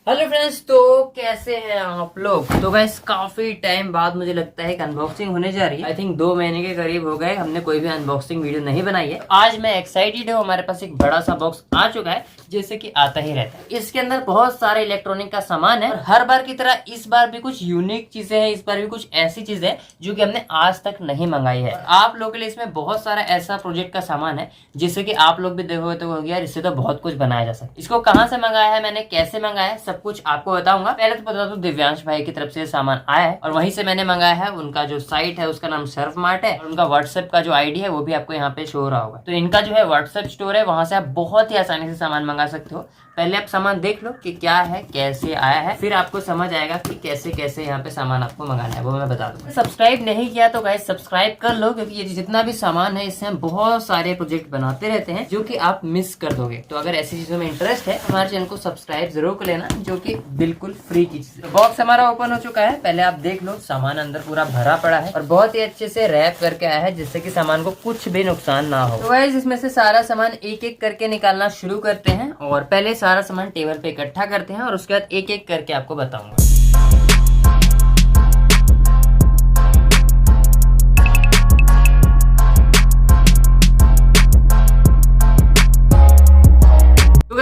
Hello friends, तो कैसे हैं आप लोग। तो गाइस काफी टाइम बाद मुझे लगता है एक अनबॉक्सिंग होने जा रही है। आई थिंक 2 महीने के करीब हो गए हमने कोई भी अनबॉक्सिंग वीडियो नहीं बनाई है। आज मैं एक्साइटेड हूँ। हमारे पास एक बड़ा सा बॉक्स आ चुका है जैसे कि आता ही रहता है। इसके अंदर बहुत सारे इलेक्ट्रॉनिक का सामान है और हर बार की तरह इस बार भी कुछ यूनिक चीजें हैं। इस बार भी कुछ ऐसी चीजें हैं जो कि हमने आज तक नहीं मंगाई है। आप लोगों के लिए इसमें बहुत सारा ऐसा प्रोजेक्ट का सामान है जिससे कि आप लोग भी देखोगे तो यार इससे तो बहुत कुछ बनाया जा सकता है। इसको कहाँ से मंगाया है, मैंने कैसे मंगाया है, सब कुछ आपको बताऊंगा। पहले तो बता दूं, दिव्यांश भाई की तरफ से सामान आया है और वहीं से मैंने मंगाया है। उनका जो साइट है उसका नाम सर्फ मार्ट है और उनका व्हाट्सएप का जो आईडी है वो भी आपको यहाँ पे शो हो रहा होगा। तो इनका जो है व्हाट्सएप स्टोर है, वहां से आप बहुत ही आसानी से सामान मंगा सकते हो। पहले आप सामान देख लो कि क्या है, कैसे आया है, फिर आपको समझ आएगा कि कैसे कैसे यहाँ पे सामान आपको मंगाना है, वो मैं बता दूंगा। सब्सक्राइब नहीं किया तो गाइस सब्सक्राइब कर लो, क्योंकि ये जितना भी सामान है इससे हम बहुत सारे प्रोजेक्ट बनाते रहते हैं जो कि आप मिस कर दोगे। तो अगर ऐसी चीजों में इंटरेस्ट है हमारे चैनल को सब्सक्राइब जरूर कर लेना, जो कि बिल्कुल फ्री की चीज। तो बॉक्स हमारा ओपन हो चुका है। पहले आप देख लो, सामान अंदर पूरा भरा पड़ा है और बहुत ही अच्छे से रैप करके आया है जिससे कि सामान को कुछ भी नुकसान ना हो। तो गाइस इसमें से सारा सामान एक एक करके निकालना शुरू करते हैं और पहले सारा सामान टेबल पे इकट्ठा करते हैं और उसके बाद एक एक करके आपको बताऊंगा।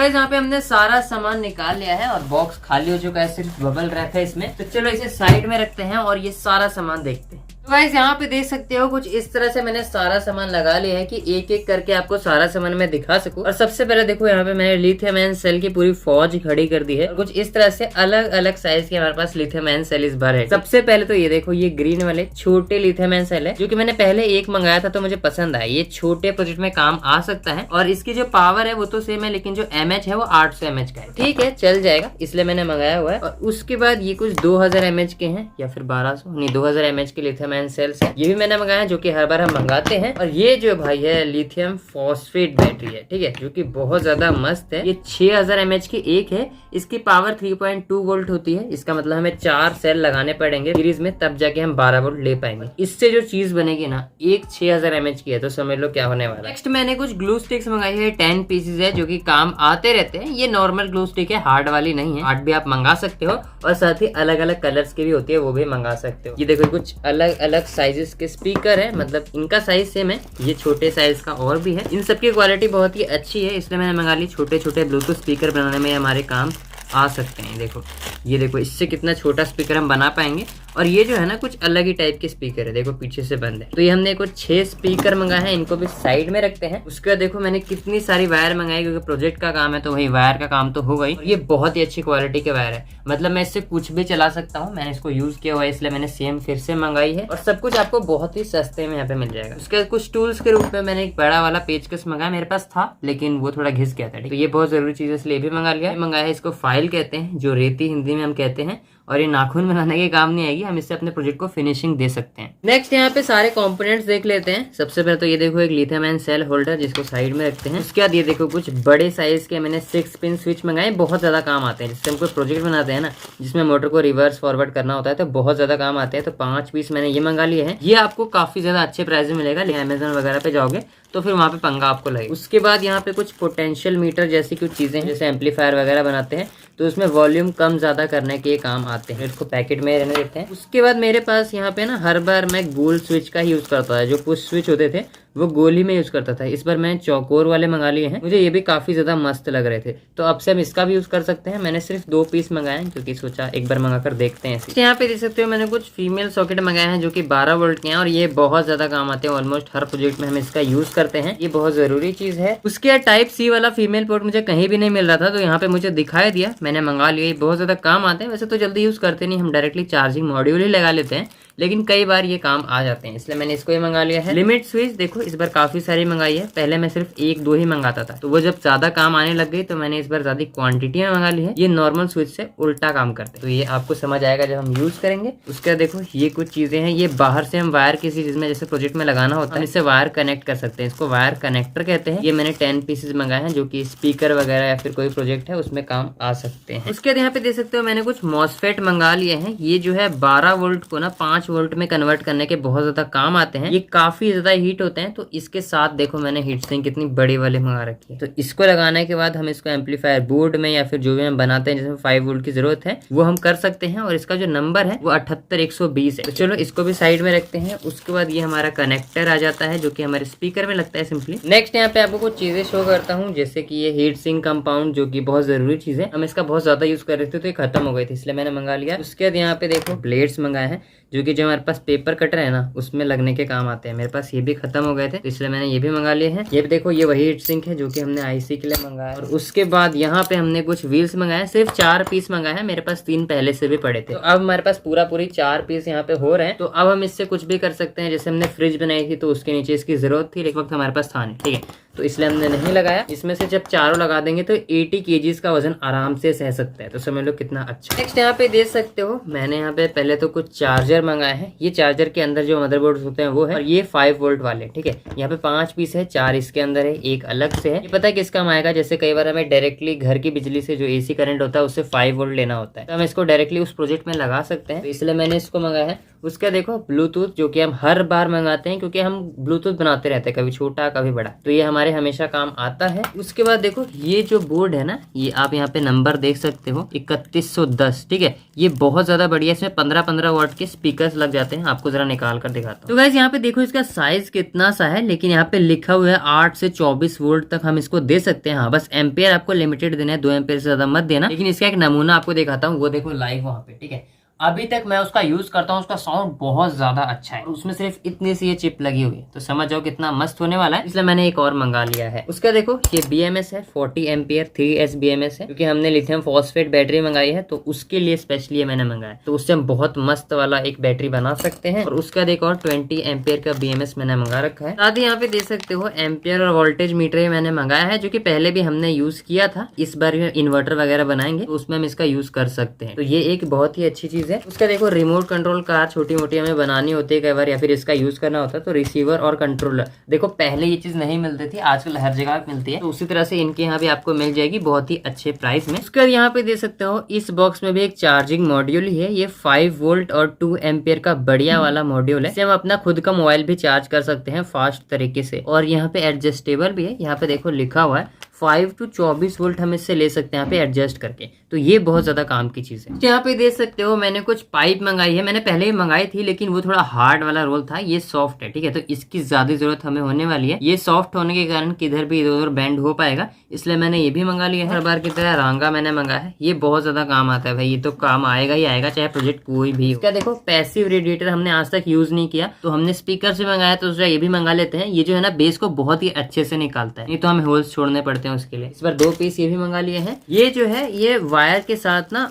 यहाँ पे हमने सारा सामान निकाल लिया है और बॉक्स खाली हो चुका है, सिर्फ बबल रैप है इसमें। तो चलो इसे साइड में रखते हैं और ये सारा सामान देखते हैं। तो गाइस यहाँ पे देख सकते हो कुछ इस तरह से मैंने सारा सामान लगा लिया है कि एक एक करके आपको सारा सामान मैं दिखा सकूं। और सबसे पहले देखो यहाँ पे मैंने लिथियम आयन सेल की पूरी फौज खड़ी कर दी है और कुछ इस तरह से अलग अलग साइज के हमारे पास लिथियम आयन सेल इस बार है। सबसे पहले तो ये देखो, ये ग्रीन वाले छोटे लिथियम आयन सेल है जो कि मैंने पहले एक मंगाया था तो मुझे पसंद आया। ये छोटे प्रोजेक्ट में काम आ सकता है और इसकी जो पावर है वो तो सेम है, लेकिन जो एमएच है वो 800 mAh का है। ठीक है, चल जाएगा, इसलिए मैंने मंगाया हुआ है। और उसके बाद ये कुछ 2000 mAh के हैं या फिर 1200 नहीं 2000 mAh के लिथियम आयन सेल्स है। ये भी मैंने मंगाया है, जो कि हर बार हम मंगाते हैं। और ये जो भाई है लिथियम फॉस्फेट बैटरी है, ठीक है, जो कि बहुत ज्यादा मस्त है। ये 6000 mAh की एक है। इसकी पावर 3.2 वोल्ट होती है। इसका मतलब हमें 4 सेल लगाने पड़ेंगे सीरीज में, तब जाके हम 12 वोल्ट ले पाएंगे। इससे जो चीज बनेगी ना, एक 6000 mAh की है, तो समझ लो क्या होने वाला है। नेक्स्ट मैंने कुछ ग्लू स्टिक्स मंगाई है, 10 पीसेज है जो कि काम आते रहते हैं। ये नॉर्मल ग्लू स्टिक है, हार्ड वाली नहीं है। हार्ड भी आप मंगा सकते हो और साथ ही अलग अलग कलर्स की भी होती है, वो भी मंगा सकते हो। ये देखो कुछ अलग अलग साइजेस के स्पीकर है, मतलब इनका साइज सेम है। ये छोटे साइज का और भी है। इन सबकी क्वालिटी बहुत ही अच्छी है, इसलिए मैंने मंगा ली। छोटे छोटे ब्लूटूथ स्पीकर बनाने में हमारे काम आ सकते हैं। देखो ये देखो, इससे कितना छोटा स्पीकर हम बना पाएंगे। और ये जो है ना कुछ अलग ही टाइप के स्पीकर है, देखो पीछे से बंद है। तो ये हमने कुछ 6 स्पीकर मंगाए हैं, इनको भी साइड में रखते हैं। उसके बाद देखो मैंने कितनी सारी वायर मंगाई, क्योंकि प्रोजेक्ट का काम है तो वही वायर का काम तो होगा ही। ये बहुत ही अच्छी क्वालिटी के वायर है, मतलब मैं इससे कुछ भी चला सकता हूँ। मैंने इसको यूज किया हुआ है, इसलिए मैंने सेम फिर से मंगाई है। और सब कुछ आपको बहुत ही सस्ते में यहाँ पे मिल जाएगा। उसके बाद कुछ टूल्स के रूप में मैंने एक बड़ा वाला पेचकस मंगाया, मेरे पास था लेकिन वो थोड़ा घिस गया था। तो ये बहुत जरूरी चीज है, इसलिए भी मंगा लिया। मंगाया है, इसको फाइल कहते हैं, जो रेती हिंदी में हम कहते हैं। और ये नाखून बनाने के काम नहीं आएगी, हम इससे अपने प्रोजेक्ट को फिनिशिंग दे सकते हैं। नेक्स्ट यहाँ पे सारे कंपोनेंट्स देख लेते हैं। सबसे पहले तो ये देखो एक लिथियम आयन सेल होल्डर, जिसको साइड में रखते हैं। उसके बाद ये देखो कुछ बड़े साइज के मैंने 6 पिन स्विच मंगाए, बहुत ज्यादा काम आते हैं। जिससे हम कोई प्रोजेक्ट बनाते हैं ना, जिसमें मोटर को रिवर्स फॉरवर्ड करना होता है, तो बहुत ज्यादा काम आते हैं। तो 5 पीस मैंने ये मंगा लिए हैं। ये आपको काफी ज्यादा अच्छे प्राइस में मिलेगा। अमेजोन वगैरह पे जाओगे तो फिर वहाँ पे पंगा आपको लगेगा। उसके बाद यहाँ पे कुछ पोटेंशियल मीटर जैसी कुछ चीजें हैं, जैसे एम्पलीफायर वगैरह बनाते हैं तो उसमें वॉल्यूम कम ज्यादा करने के काम आते हैं। इसको पैकेट में रहने देते हैं। उसके बाद मेरे पास यहाँ पे ना हर बार मैं गोल स्विच का ही यूज करता था। जो पुश स्विच होते थे वो गोली में यूज करता था। इस बार मैंने चौकोर वाले मंगा लिए हैं, मुझे ये भी काफी ज्यादा मस्त लग रहे थे, तो अब से हम इसका भी यूज कर सकते हैं। मैंने सिर्फ 2 पीस मंगाए हैं, क्योंकि सोचा एक बार मंगा कर देखते हैं। यहाँ पे देख सकते हो मैंने कुछ फीमेल सॉकेट मंगाए हैं जो कि 12 वोल्ट के हैं और ये बहुत ज्यादा काम आते हैं। ऑलमोस्ट हर प्रोजेक्ट में हम इसका यूज करते हैं, ये बहुत जरूरी चीज है। उसके टाइप सी वाला फीमेल पोर्ट मुझे कहीं भी नहीं मिल रहा था, तो यहाँ पे मुझे दिखाई दिया, मैंने मंगा लिया। ये बहुत ज्यादा काम आते हैं। वैसे तो जल्दी यूज करते नहीं, हम डायरेक्टली चार्जिंग मॉड्यूल ही लगा लेते हैं, लेकिन कई बार ये काम आ जाते हैं, इसलिए मैंने इसको ही मंगा लिया है। लिमिट स्विच देखो इस बार काफी सारी मंगाई है। पहले मैं सिर्फ 1-2 ही मंगाता था, तो वो जब ज्यादा काम आने लग गई तो मैंने इस बार ज्यादा क्वांटिटी में मंगा ली है। ये नॉर्मल स्विच से उल्टा काम करते हैं, तो ये आपको समझ आएगा जब हम यूज करेंगे। उसके बाद देखो ये कुछ चीजें हैं, ये बाहर से हम वायर किसी चीज में जैसे प्रोजेक्ट में लगाना होता है, इससे वायर कनेक्ट कर सकते हैं। इसको वायर कनेक्टर कहते हैं। ये मैंने 10 पीसेज मंगाए हैं, जो की स्पीकर वगैरह या फिर कोई प्रोजेक्ट है उसमें काम आ सकते हैं। उसके बाद यहाँ पे देख सकते हो मैंने कुछ मॉसफेट मंगा लिए हैं। ये जो है 12 वोल्ट को ना 5 5 वोल्ट में कन्वर्ट करने के बहुत ज्यादा काम आते हैं। ये काफी ज्यादा हीट होते हैं, तो इसके साथ देखो मैंने हीट सिंक कितनी बड़ी वाली मंगा रखी है। तो इसको लगाने के बाद हम इसको एम्पलीफायर बोर्ड में या फिर जो भी हम बनाते हैं जिसमें 5 वोल्ट की जरूरत है वो हम कर सकते हैं। और इसका जो नंबर है वो 78120 है। तो चलो इसको भी साइड में रखते हैं। उसके बाद ये हमारा कनेक्टर आ जाता है जो कि हमारे स्पीकर में लगता है सिंपली। नेक्स्ट यहाँ पे आपको कुछ चीजें शो करता हूँ, जैसे कि ये हीट सिंक कंपाउंड जो कि बहुत जरूरी चीज है। हम इसका बहुत ज्यादा यूज कर रहे थे तो ये खत्म हो गए थे, इसलिए मैंने मंगा लिया। उसके बाद यहाँ पे देखो ब्लेड्स मंगाए हैं जो कि जो हमारे पास पेपर कटर है ना उसमें लगने के काम आते हैं। मेरे पास ये भी खत्म हो गए थे तो इसलिए मैंने ये भी मंगा लिए हैं। ये भी देखो ये वही हीट सिंक है जो कि हमने आईसी के लिए मंगाया। और उसके बाद यहाँ पे हमने कुछ व्हील्स मंगाए, सिर्फ 4 पीस मंगाए हैं, मेरे पास 3 पहले से भी पड़े थे। तो अब हमारे पास पूरी 4 पीस यहाँ पे हो रहे हैं। तो अब हम इससे कुछ भी कर सकते हैं। जैसे हमने फ्रिज बनाई थी तो उसके नीचे इसकी जरूरत थी, लेकिन वक्त हमारे पास था नहीं, ठीक है, तो इसलिए हमने नहीं लगाया। इसमें से जब चारों लगा देंगे तो 80 kg का वजन आराम से सह सकता है। तो समझ लो कितना अच्छा। नेक्स्ट यहाँ पे देख सकते हो मैंने यहाँ पे पहले तो कुछ चार्जर मंगाए हैं। ये चार्जर के अंदर जो मदरबोर्ड होते हैं वो है, और ये 5 वोल्ट वाले, ठीक है। यहाँ पे 5 पीस है, 4 इसके अंदर है, एक अलग से है। ये पता है किस काम आएगा, जैसे कई बार हमें डायरेक्टली घर की बिजली से जो एसी करंट होता है उससे 5 वोल्ट लेना होता है, तो हम इसको डायरेक्टली उस प्रोजेक्ट में लगा सकते हैं। तो इसलिए मैंने इसको मंगाया है। उसका देखो ब्लूटूथ जो कि हम हर बार मंगाते हैं क्योंकि हम ब्लूटूथ बनाते रहते हैं, कभी छोटा कभी बड़ा, तो ये हमारे हमेशा काम आता है। उसके बाद देखो ये जो बोर्ड है ना, ये आप यहाँ पे नंबर देख सकते हो 3110, ठीक है। ये बहुत ज्यादा बढ़िया, इसमें 15-15 वाट के स्पीकर्स लग जाते हैं। आपको जरा निकाल कर दिखाता हूँ। तो गाइस यहाँ पे देखो इसका साइज कितना सा है, लेकिन यहाँ पे लिखा हुआ है 8 से 24 वोल्ट तक हम इसको दे सकते हैं। हाँ बस एम्पियर आपको लिमिटेड देना है, 2 एम्पियर से ज्यादा मत देना। लेकिन इसका एक नमूना आपको दिखाता हूँ, वो देखो लाइव वहाँ पे, ठीक है। अभी तक मैं उसका यूज करता हूँ, उसका साउंड बहुत ज्यादा अच्छा है। उसमें सिर्फ इतनी सी ये चिप लगी हुई है, तो समझ जाओ कितना मस्त होने वाला है। इसलिए मैंने एक और मंगा लिया है। उसका देखो ये BMS है, 40 एम्पियर 3S BMS है, क्योंकि हमने लिथियम फॉस्फेट बैटरी मंगाई है तो उसके लिए स्पेशली मैंने मंगाया। तो उससे हम बहुत मस्त वाला एक बैटरी बना सकते हैं। और उसका देखो और 20 एम्पियर का BMS मैंने मंगा रखा है। साथ ही यहाँ पे देख सकते हो एम्पियर और वोल्टेज मीटर मैंने मंगाया है, जो की पहले भी हमने यूज किया था। इस बार इन्वर्टर वगैरह बनाएंगे तो उसमें हम इसका यूज कर सकते हैं। तो ये एक बहुत ही अच्छी चीज है। उसका देखो रिमोट कंट्रोल कार छोटी मोटी हमें बनानी होती है कई बार, या फिर इसका यूज करना होता है, तो रिसीवर और कंट्रोलर देखो पहले ये चीज नहीं मिलती थी, आजकल हर जगह मिलती है। तो उसी तरह से इनके यहाँ भी आपको मिल जाएगी बहुत ही अच्छे प्राइस में। उसके बाद यहाँ पे दे सकते हो इस बॉक्स में भी एक चार्जिंग मॉड्यूल ही है। ये 5 वोल्ट और 2 एम्पियर का बढ़िया वाला मॉड्यूल है। इससे हम अपना खुद का मोबाइल भी चार्ज कर सकते हैं फास्ट तरीके से। और यहाँ पे एडजस्टेबल भी है, यहाँ पे देखो लिखा हुआ है 5 to 24 वोल्ट हम इससे ले सकते हैं यहाँ पे एडजस्ट करके। तो ये बहुत ज्यादा काम की चीज है। यहाँ पे देख सकते हो मैंने कुछ पाइप मंगाई है। मैंने पहले ही मंगाई थी लेकिन वो थोड़ा हार्ड वाला रोल था, ये सॉफ्ट है, ठीक है। तो इसकी ज्यादा जरूरत हमें होने वाली है। ये सॉफ्ट होने के कारण किधर भी इधर उधर बेंड हो पाएगा, इसलिए मैंने ये भी मंगा लिया है। हर बार की तरह रांगा मैंने मंगाया है। ये बहुत ज्यादा काम आता है भाई, ये तो काम आएगा ही आएगा चाहे प्रोजेक्ट कोई भी हो। क्या देखो पैसिव रेडिएटर हमने आज तक यूज नहीं किया, तो हमने स्पीकर से मंगाया, तो ये भी मंगा लेते हैं। ये जो है ना बेस को बहुत ही अच्छे से निकालता है, नहीं तो हमें होल्स छोड़ने पड़ते हैं उसके लिए। इस बार 2 पीस ये भी मंगा लिए हैं। ये जो है ये वायर के साथ ना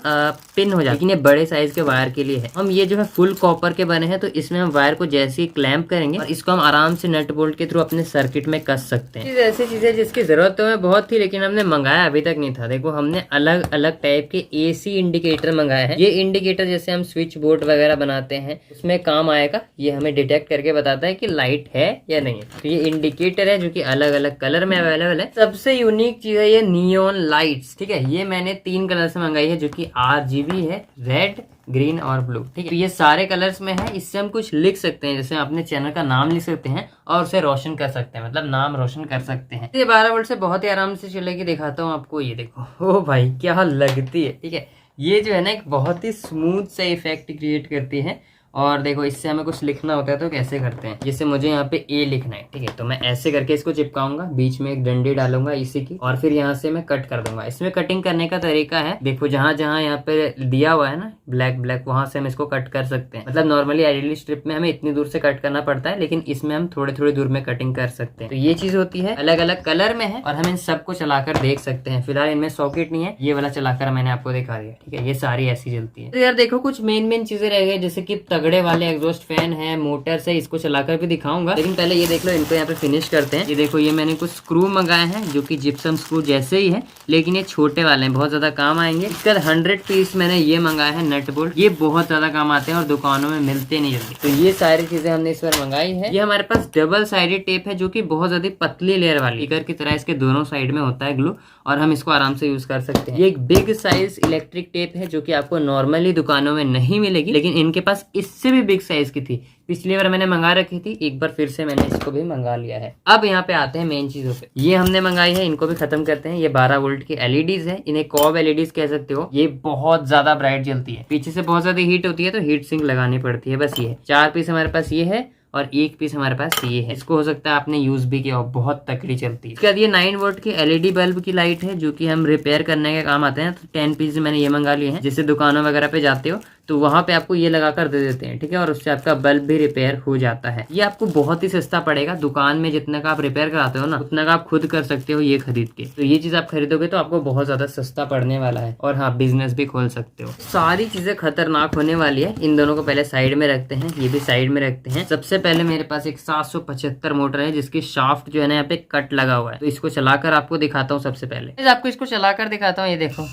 पिन हो जाए, लेकिन ये बड़े साइज के वायर के लिए है। हम ये जो है फुल कॉपर के बने हैं, तो इसमें हम वायर को जैसे ही क्लैंप करेंगे और इसको हम आराम से नट बोल्ट के थ्रू अपने सर्किट में कस सकते हैं। ऐसी चीजें जिसकी जरूरत तो हमें बहुत थी, लेकिन हमने मंगाया अभी तक नहीं था। देखो हमने अलग अलग टाइप के AC इंडिकेटर मंगाए हैं। ये इंडिकेटर जैसे हम स्विच बोर्ड वगैरह बनाते हैं उसमें काम आएगा। ये हमें डिटेक्ट करके बताता है कि लाइट है या नहीं है। तो ये इंडिकेटर है जो कि अलग अलग कलर में अवेलेबल है। सबसे यूनिक चीज है ये नियॉन लाइट्स, ठीक है। ये मैंने 3 कलर से मंगाई है, जो कि RGB है, रेड, ग्रीन और ब्लू, ठीक है। तो ये सारे कलर्स में है। इससे हम कुछ लिख सकते हैं, जैसे अपने चैनल का नाम लिख सकते हैं और उसे रोशन कर सकते हैं, मतलब नाम रोशन कर सकते हैं। ये 12 वोल्ट से बहुत ही आराम से चलेगी। दिखाता हूँ आपको, ये देखो ओ भाई क्या लगती है, ठीक है। ये जो है ना एक बहुत ही स्मूथ सा इफेक्ट क्रिएट करती है। और देखो इससे हमें कुछ लिखना होता है तो कैसे करते हैं, जैसे मुझे यहाँ पे A लिखना है, ठीक है। तो मैं ऐसे करके इसको चिपकाऊंगा, बीच में एक डंडी डालूंगा इसी की, और फिर यहाँ से मैं कट कर दूंगा। इसमें कटिंग करने का तरीका है, देखो जहां जहां यहाँ पे दिया हुआ है ना ब्लैक ब्लैक, वहां से हम इसको कट कर सकते हैं। मतलब नॉर्मली आइडियली स्ट्रिप में हमें इतनी दूर से कट करना पड़ता है, लेकिन इसमें हम थोड़े थोड़े दूर में कटिंग कर सकते हैं। तो ये चीज होती है, अलग अलग कलर में है और हम इन सबको चलाकर देख सकते हैं। फिलहाल इनमें सॉकेट नहीं है, ये वाला चलाकर मैंने आपको दिखा दिया, ठीक है। ये सारी ऐसी चलती है। तो यार देखो कुछ मेन चीजें रह गई, जैसे की तगड़े वाले एग्जॉस्ट फैन है, मोटर से, इसको चलाकर भी दिखाऊंगा। लेकिन पहले ये देख लो, इनको यहाँ पे फिनिश करते हैं। ये देखो ये मैंने कुछ स्क्रू मंगाए हैं जो कि जिप्सम स्क्रू जैसे ही है, लेकिन ये छोटे वाले हैं, बहुत ज्यादा काम आएंगे। इसका 100 पीस मैंने ये मंगाया है नट बोल्ट। ये बहुत ज्यादा काम आते हैं और दुकानों में मिलते नहीं जल्दी। तो ये सारी चीजें हमने इस बार मंगाई है। ये हमारे पास डबल साइडेड टेप है, जो की बहुत ज्यादा पतली लेयर वाली, स्टिकर की तरह इसके दोनों साइड में होता है ग्लू, और हम इसको आराम से यूज कर सकते हैं। ये एक बिग साइज इलेक्ट्रिक टेप है, जो कि आपको नॉर्मली दुकानों में नहीं मिलेगी, लेकिन इनके पास इस इससे भी बिग साइज की थी। पिछली बार मैंने मंगा रखी थी, एक बार फिर से मैंने इसको भी मंगा लिया है। अब यहाँ पे आते हैं मेन चीजों पे। ये हमने मंगाई है, इनको भी खत्म करते हैं। ये 12 वोल्ट की एलईडीज है, इन्हें कॉब एलईडीज कह सकते हो। ये बहुत ज्यादा ब्राइट जलती है, पीछे से बहुत ज्यादा हीट होती है तो हीट सिंक लगानी पड़ती है। बस ये 4 पीस हमारे पास ये है और एक पीस हमारे पास ये है। इसको हो सकता है आपने यूज भी किया हो, बहुत तकड़ी चलती है। इसके बाद ये 9 वोल्ट की एलईडी बल्ब की लाइट है, जो कि हम रिपेयर करने के काम आते हैं। तो 10 पीस मैंने ये मंगा लिए हैं। जैसे दुकानों वगैरह पे जाते हो तो वहां पे आपको ये लगा कर दे देते हैं, ठीक है, और उससे आपका बल्ब भी रिपेयर हो जाता है। ये आपको बहुत ही सस्ता पड़ेगा, दुकान में जितना का आप रिपेयर कराते हो ना उतना का आप खुद कर सकते हो ये खरीद के। तो ये चीज आप खरीदोगे तो आपको बहुत ज्यादा सस्ता पड़ने वाला है, और हाँ, बिजनेस भी खोल सकते हो। सारी चीजें खतरनाक होने वाली है। इन दोनों को पहले साइड में रखते हैं, ये भी साइड में रखते हैं। सबसे पहले मेरे पास एक 775 मोटर है, जिसकी शाफ्ट जो है ना यहाँ पे कट लगा हुआ है। तो इसको चलाकर आपको दिखाता हूँ। सबसे पहले आपको इसको चलाकर दिखाता हूँ। ये देखो,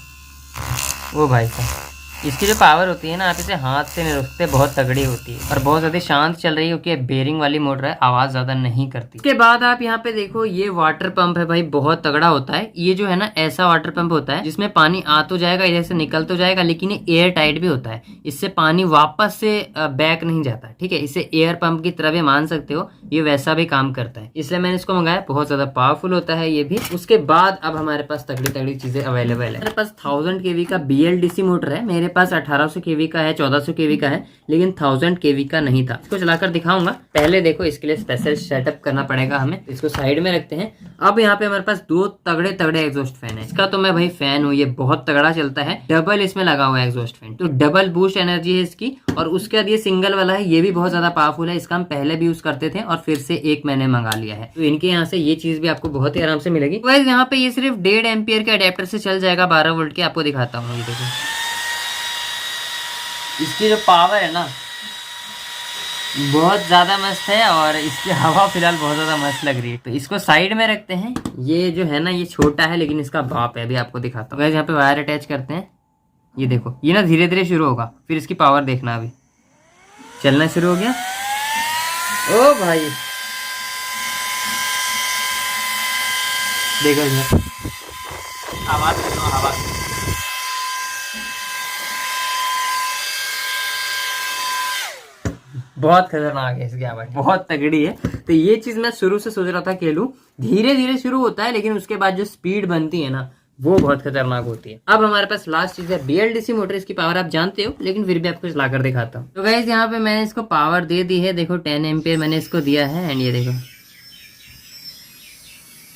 ओ भाई साहब, इसकी जो पावर होती है ना, आप इसे हाथ से नहीं रोकते, बहुत तगड़ी होती है और बहुत ज्यादा शांत चल रही है, क्योंकि बेरिंग वाली मोटर है, आवाज ज्यादा नहीं करती। इसके बाद आप यहाँ पे देखो, ये वाटर पंप है भाई, बहुत तगड़ा होता है। ये जो है ना, ऐसा वाटर पंप होता है जिसमें पानी आ तो जाएगा, इधर से निकल तो जाएगा, लेकिन ये एयर टाइट भी होता है। इससे पानी वापस से बैक नहीं जाता, ठीक है। इसे एयर पंप की तरह भी मान सकते हो, ये वैसा भी काम करता है, इसलिए मैंने इसको मंगाया। बहुत ज्यादा पावरफुल होता है ये भी। उसके बाद अब हमारे पास तगड़ी तगड़ी चीजें अवेलेबल है। मेरे पास 1000 kV का BLDC मोटर है, मेरे पास 1800 kV का है, 1400 kV का है, लेकिन 1000 kV का नहीं था। इसको चलाकर दिखाऊंगा। पहले देखो, इसके लिए स्पेशल सेटअप करना पड़ेगा हमें। इसको साइड में रखते हैं। अब यहाँ पे हमारे पास 2 तगड़े तगड़े एग्जॉस्ट फैन है। इसका तो मैं भाई फैन हूँ, ये बहुत तगड़ा चलता है। डबल इसमें लगा हुआ है एग्जॉस्ट फैन, तो डबल बूस्ट एनर्जी है इसकी। और उसके बाद ये सिंगल वाला है, ये भी बहुत ज्यादा पावरफुल है। इसका हम पहले भी यूज करते थे और फिर से एक मैंने मंगा लिया है। तो इनके यहाँ से ये चीज भी आपको बहुत ही आराम से मिलेगी। वैसे यहाँ पे ये सिर्फ 1.5 एम्पियर के अडेप्टर से चल जाएगा, 12 वोल्ट के। आपको दिखाता हूँ, ये देखो, इसकी जो पावर है ना बहुत ज़्यादा मस्त है, और इसकी हवा फिलहाल बहुत ज़्यादा मस्त लग रही है। तो इसको साइड में रखते हैं। ये जो है ना, ये छोटा है, लेकिन इसका बाप है। अभी आपको दिखाता हूँ। यहाँ पे वायर अटैच करते हैं। ये देखो, ये ना धीरे धीरे शुरू होगा, फिर इसकी पावर देखना। अभी चलना शुरू हो गया। ओ भाई देखो, आवाज सुनो, हवा बहुत खतरनाक है इसकी आवाज, बहुत तगड़ी है। तो ये चीज मैं शुरू से सोच रहा था कि लूं। धीरे धीरे शुरू होता है, लेकिन उसके बाद जो स्पीड बनती है ना, वो बहुत खतरनाक होती है। अब हमारे पास लास्ट चीज है BLDC मोटर। इसकी पावर आप जानते हो, लेकिन फिर भी आपको चलाकर दिखाता हूँ। तो गाइस, यहाँ पे मैंने इसको पावर दे दी है। देखो 10 एम्पियर मैंने इसको दिया है। एंड ये देखो,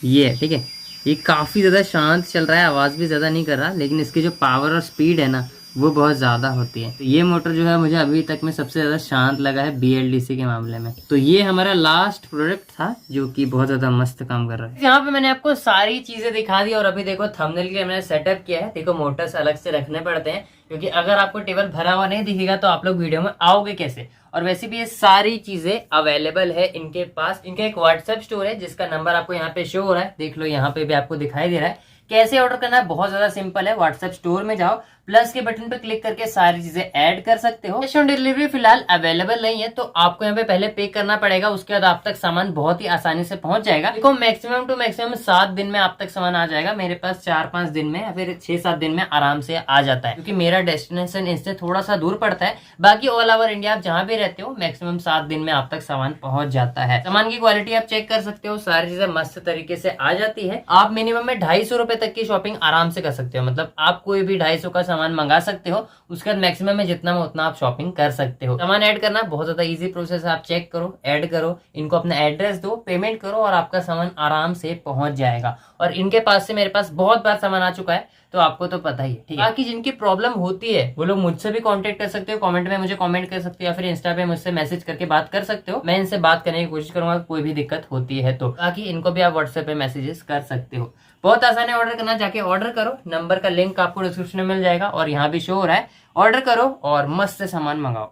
ये है, ठीक है। ये काफी ज्यादा शांत चल रहा है, आवाज भी ज्यादा नहीं कर रहा, लेकिन इसकी जो पावर और स्पीड है ना, वो बहुत ज्यादा होती है। तो ये मोटर जो है मुझे अभी तक में सबसे ज्यादा शांत लगा है BLDC के मामले में। तो ये हमारा लास्ट प्रोडक्ट था, जो कि बहुत ज्यादा मस्त काम कर रहा है। यहाँ पे मैंने आपको सारी चीजें दिखा दी, और अभी देखो थंबनेल के लिए मैंने सेटअप किया है। देखो, मोटर्स अलग से रखने पड़ते हैं, क्योंकि अगर आपको टेबल भरा हुआ नहीं दिखेगा तो आप लोग वीडियो में आओगे कैसे। और वैसे भी ये सारी चीजें अवेलेबल है इनके पास। इनका एक व्हाट्सएप स्टोर है, जिसका नंबर आपको यहाँ पे शो हो रहा है, देख लो, यहाँ पे भी आपको दिखाई दे रहा है। कैसे ऑर्डर करना है, बहुत ज्यादा सिंपल है। व्हाट्सएप स्टोर में जाओ, प्लस के बटन पे क्लिक करके सारी चीजें ऐड कर सकते हो। कैश ऑन डिलीवरी फिलहाल अवेलेबल नहीं है, तो आपको यहाँ पे पहले पे करना पड़ेगा। उसके बाद आप तक सामान बहुत ही आसानी से पहुंच जाएगा। देखो, मैक्सिमम टू मैक्सिमम 7 दिन में आप तक सामान आ जाएगा। मेरे पास 4-5 दिन में या फिर 6-7 दिन में आराम से आ जाता है, क्योंकि मेरा डेस्टिनेशन इससे थोड़ा सा दूर पड़ता है। बाकी ऑल ओवर इंडिया आप जहाँ भी रहते हो, मैक्सिमम 7 दिन में आप तक सामान पहुंच जाता है। सामान की क्वालिटी आप चेक कर सकते हो, सारी चीजें मस्त तरीके से आ जाती है। आप मिनिमम में 250 रुपए तक की शॉपिंग आराम से कर सकते हो। मतलब आप कोई भी 250 का सामान मंगा सकते हो। उसके बाद मैक्सिमम में जितना में उतना आप शॉपिंग कर सकते हो। सामान ऐड करना बहुत ज्यादा इजी प्रोसेस है। आप चेक करो, ऐड करो, इनको अपना एड्रेस दो, पेमेंट करो, और आपका सामान आराम से पहुंच जाएगा। और इनके पास से मेरे पास बहुत बार सामान आ चुका है, तो आपको तो पता ही है, ठीक है। बाकी जिनकी प्रॉब्लम होती है वो लोग मुझसे भी कांटेक्ट कर सकते हो, कमेंट में मुझे कमेंट कर सकते हो, या फिर इंस्टा पे मुझसे मैसेज करके बात कर सकते हो। मैं इनसे बात करने की कोशिश करूंगा, कोई भी दिक्कत होती है तो। बाकी इनको भी आप व्हाट्सएप पे मैसेजेस कर सकते हो। बहुत आसान है ऑर्डर करना, जाके ऑर्डर करो। नंबर का लिंक आपको डिस्क्रिप्शन में मिल जाएगा, और यहाँ भी शो हो रहा है। ऑर्डर करो और मस्त सामान मंगाओ।